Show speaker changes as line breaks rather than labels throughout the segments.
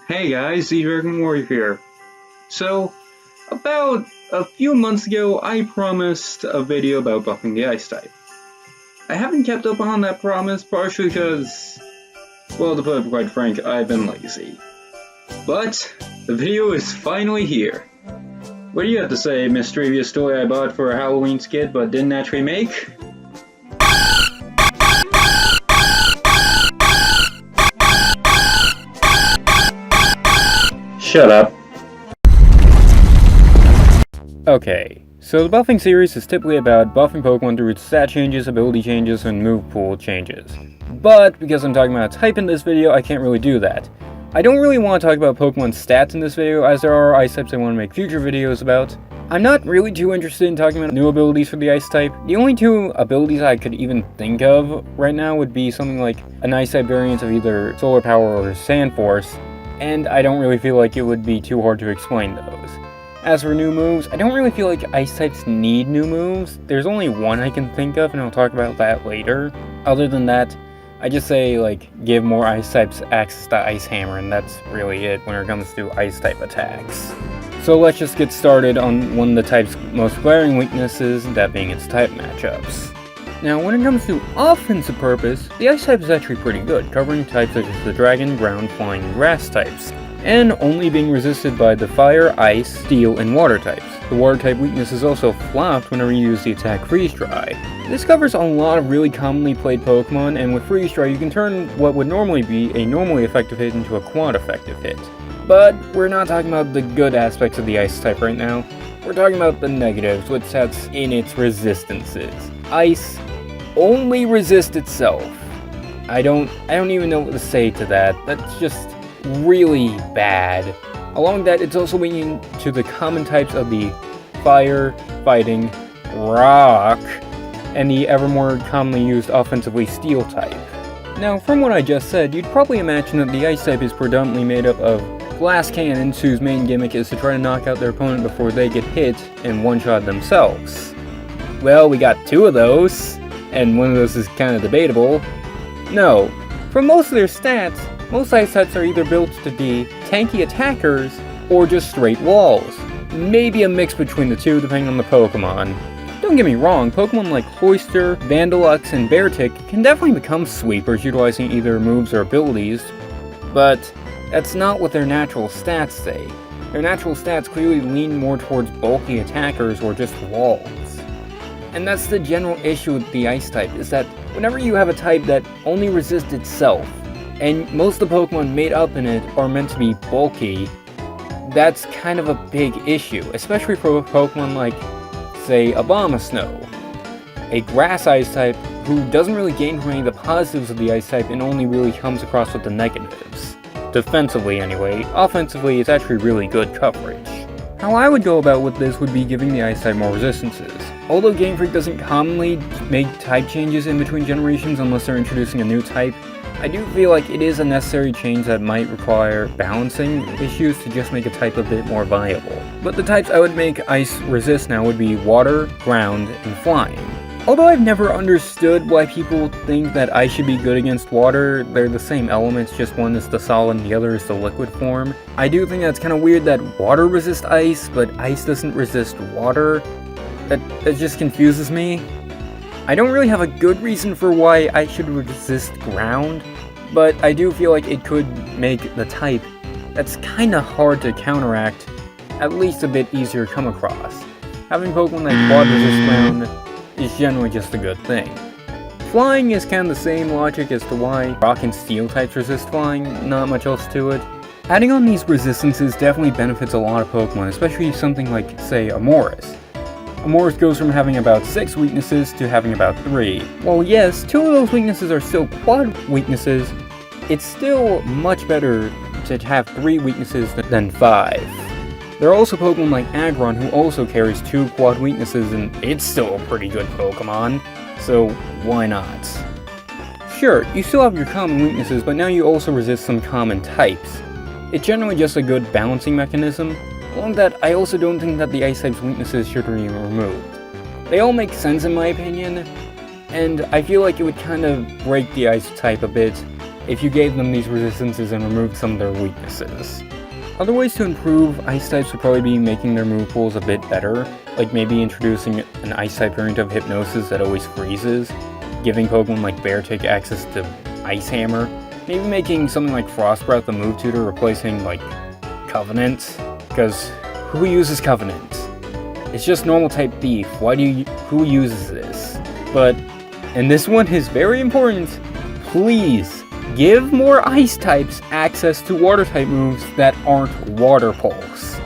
Hey guys, ZDW Warrior here. So, about a few months ago, I promised a video about buffing the ice type. I haven't kept up on that promise, partially because, well, to put it quite frank, I've been lazy. But, the video is finally here. What do you have to say, mischievous toy I bought for a Halloween skit but didn't actually make? Shut up. Okay, so the buffing series is typically about buffing Pokemon through stat changes, ability changes, and move pool changes. But, because I'm talking about a type in this video, I can't really do that. I don't really want to talk about Pokemon stats in this video, as there are ice types I want to make future videos about. I'm not really too interested in talking about new abilities for the ice type. The only two abilities I could even think of right now would be something like an ice type variant of either Solar Power or Sand Force, and I don't really feel like it would be too hard to explain those. As for new moves, I don't really feel like ice types need new moves. There's only one I can think of, and I'll talk about that later. Other than that, I just say, give more ice types access to Ice Hammer, and that's really it when it comes to ice type attacks. So let's just get started on one of the type's most glaring weaknesses, that being its type matchups. Now, when it comes to offensive purpose, the ice type is actually pretty good, covering types such as the dragon, ground, flying, and grass types, and only being resisted by the fire, ice, steel, and water types. The water type weakness is also flopped whenever you use the attack Freeze Dry. This covers a lot of really commonly played Pokemon, and with Freeze Dry you can turn what would normally be a normally effective hit into a quad effective hit. But we're not talking about the good aspects of the ice type right now. We're talking about the negatives, which sets in its resistances. Ice only resists itself. I don't even know what to say to that. That's just really bad. Along with that, it's also weak to the common types of the fire, fighting, rock, and the ever more commonly used offensively steel type. Now, from what I just said, you'd probably imagine that the ice type is predominantly made up of glass cannons whose main gimmick is to try to knock out their opponent before they get hit and one-shot themselves. Well, we got two of those, and one of those is kind of debatable. No, for most of their stats, most ice types are either built to be tanky attackers or just straight walls. Maybe a mix between the two depending on the Pokemon. Don't get me wrong, Pokemon like Hoister, Vandalux, and Beartic can definitely become sweepers utilizing either moves or abilities, but that's not what their natural stats say. Their natural stats clearly lean more towards bulky attackers or just walls. And that's the general issue with the ice type, is that whenever you have a type that only resists itself, and most of the Pokemon made up in it are meant to be bulky, that's kind of a big issue, especially for a Pokemon like, say, Abomasnow, a grass ice type who doesn't really gain from any of the positives of the ice type and only really comes across with the negatives. Defensively anyway. Offensively, it's actually really good coverage. How I would go about with this would be giving the ice type more resistances. Although Game Freak doesn't commonly make type changes in between generations unless they're introducing a new type, I do feel like it is a necessary change that might require balancing issues to just make a type a bit more viable. But the types I would make ice resist now would be water, ground, and flying. Although I've never understood why people think that ice should be good against water, they're the same elements, just one is the solid and the other is the liquid form. I do think that's kind of weird that water resists ice, but ice doesn't resist water. That just confuses me. I don't really have a good reason for why I should resist ground, but I do feel like it could make the type that's kinda hard to counteract at least a bit easier to come across. Having Pokemon that quad resist ground is generally just a good thing. Flying is kind of the same logic as to why rock and steel types resist flying, not much else to it. Adding on these resistances definitely benefits a lot of Pokemon, especially something like, say, Amoris. Amoris goes from having about 6 weaknesses to having about 3. While yes, 2 of those weaknesses are still quad weaknesses, it's still much better to have 3 weaknesses than 5. There are also Pokemon like Aggron who also carries 2 quad weaknesses and it's still a pretty good Pokemon, so why not? Sure, you still have your common weaknesses, but now you also resist some common types. It's generally just a good balancing mechanism. Along that, I also don't think that the ice type's weaknesses should be removed. They all make sense in my opinion, and I feel like it would kind of break the ice type a bit if you gave them these resistances and removed some of their weaknesses. Other ways to improve ice types would probably be making their move pools a bit better, like maybe introducing an ice type variant of Hypnosis that always freezes, giving Pokemon like Beartick access to Ice Hammer, maybe making something like Frostbreath the move tutor, replacing like Covenant, because who uses Covenant? It's just normal type Thief. Who uses this? But, and this one is very important, please give more ice types access to water type moves that aren't Water Pulse.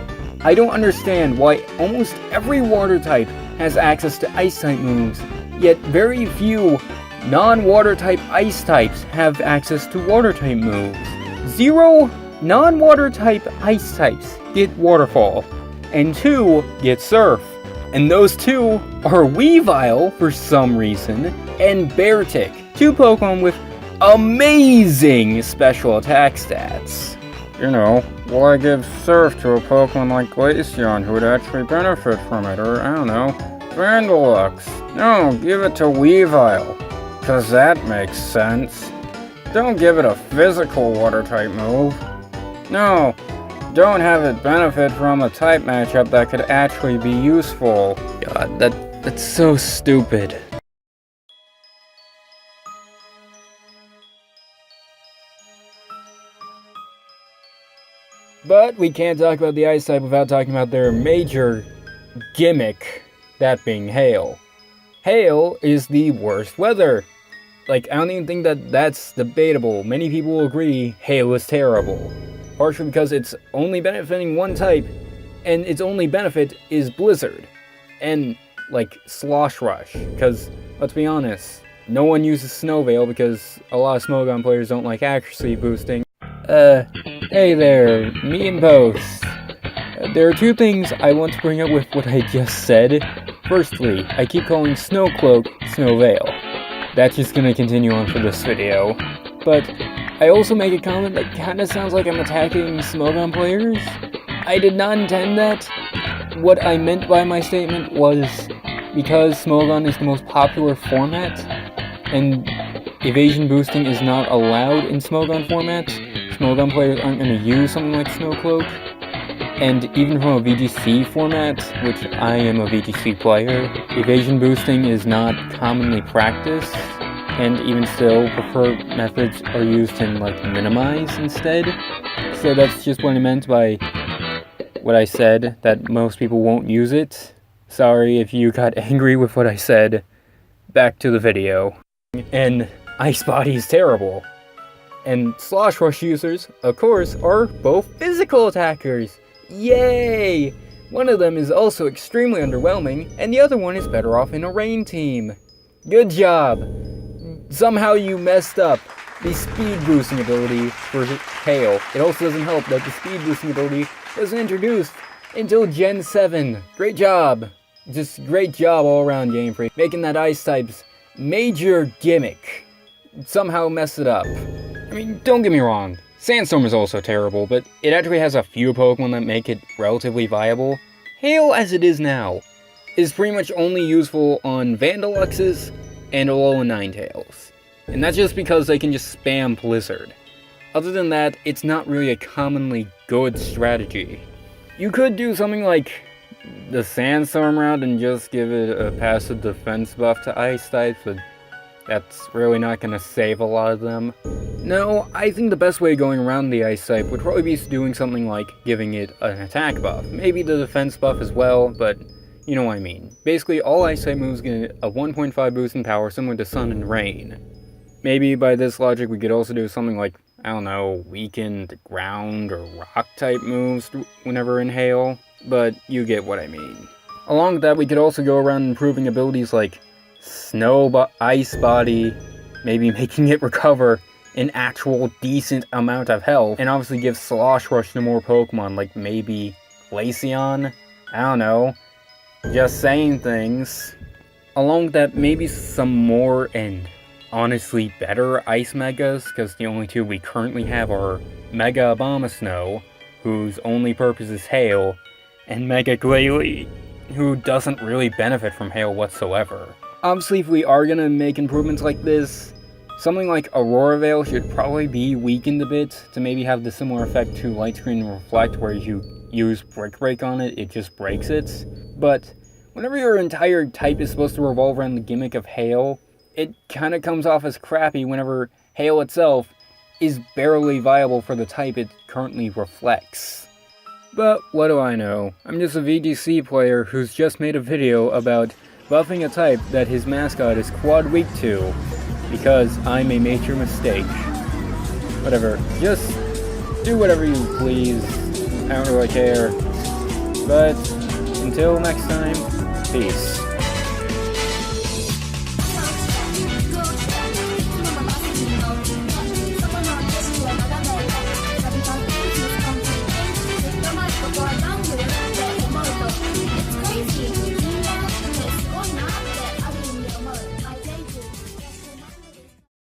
I don't understand why almost every water type has access to ice type moves, yet very few non-water type ice types have access to water type moves. 0 non-water type ice types get Waterfall, and 2 get Surf. And those 2 are Weavile, for some reason, and Beartick, 2 Pokemon with amazing special attack stats. You know, why give Surf to a Pokemon like Glaceon who would actually benefit from it, or I don't know, Vandalux? No, give it to Weavile, cause that makes sense. Don't give it a physical water type move. No, don't have it benefit from a type matchup that could actually be useful. God, that's so stupid. But we can't talk about the ice type without talking about their major gimmick, that being hail. Hail is the worst weather. Like, I don't even think that's debatable. Many people will agree hail is terrible. Partially because it's only benefiting one type, and its only benefit is Blizzard. And, like, Slosh Rush. Because, let's be honest, no one uses Snow Veil because a lot of Smogon players don't like accuracy boosting. Hey there, me and Post. There are 2 things I want to bring up with what I just said. Firstly, I keep calling Snowcloak Snow Veil. That's just gonna continue on for this video. But I also make a comment that kinda sounds like I'm attacking Smogon players. I did not intend that. What I meant by my statement was because Smogon is the most popular format, and evasion boosting is not allowed in Smogon formats, Smogon players aren't going to use something like Snowcloak. And even from a VGC format, which I am a VGC player, evasion boosting is not commonly practiced, and even still, preferred methods are used in, like, minimize instead. So that's just what I meant by what I said, that most people won't use it. Sorry if you got angry with what I said. Back to the video. And Ice Body is terrible. And Slosh Rush users, of course, are both physical attackers. Yay! One of them is also extremely underwhelming, and the other one is better off in a rain team. Good job! Somehow you messed up the speed boosting ability for Hail. It also doesn't help that the speed boosting ability wasn't introduced until Gen 7. Great job! Just great job all around, Game Freak. Making that Ice type's major gimmick. Somehow messed it up. I mean, don't get me wrong, Sandstorm is also terrible, but it actually has a few Pokemon that make it relatively viable. Hail, as it is now, is pretty much only useful on Vandaluxes and Alolan Ninetales. And that's just because they can just spam Blizzard. Other than that, it's not really a commonly good strategy. You could do something like the Sandstorm route and just give it a passive defense buff to Ice types, but that's really not going to save a lot of them. No, I think the best way going around the Ice type would probably be doing something like giving it an attack buff. Maybe the defense buff as well, but you know what I mean. Basically, all Ice type moves get a 1.5 boost in power, similar to Sun and Rain. Maybe by this logic we could also do something like, I don't know, weakened ground or rock type moves whenever in Hail, but you get what I mean. Along with that, we could also go around improving abilities like Ice Body, maybe making it recover an actual decent amount of health, and obviously give Slosh Rush to more Pokemon, like maybe Glaceon? I don't know. Just saying things. Along with that, maybe some more and honestly better Ice Megas, because the only 2 we currently have are Mega Abomasnow, whose only purpose is Hail, and Mega Glalie, who doesn't really benefit from Hail whatsoever. Obviously, if we are gonna make improvements like this, Something like Aurora Veil should probably be weakened a bit to maybe have the similar effect to Light Screen and Reflect, where if you use Brick Break on it, it just breaks it. But whenever your entire type is supposed to revolve around the gimmick of Hail, it kind of comes off as crappy whenever Hail itself is barely viable for the type it currently reflects. But what do I know? I'm just a VGC player who's just made a video about buffing a type that his mascot is quad weak to, because I may make your mistake. Whatever, just do whatever you please, I don't really care. But until next time, peace.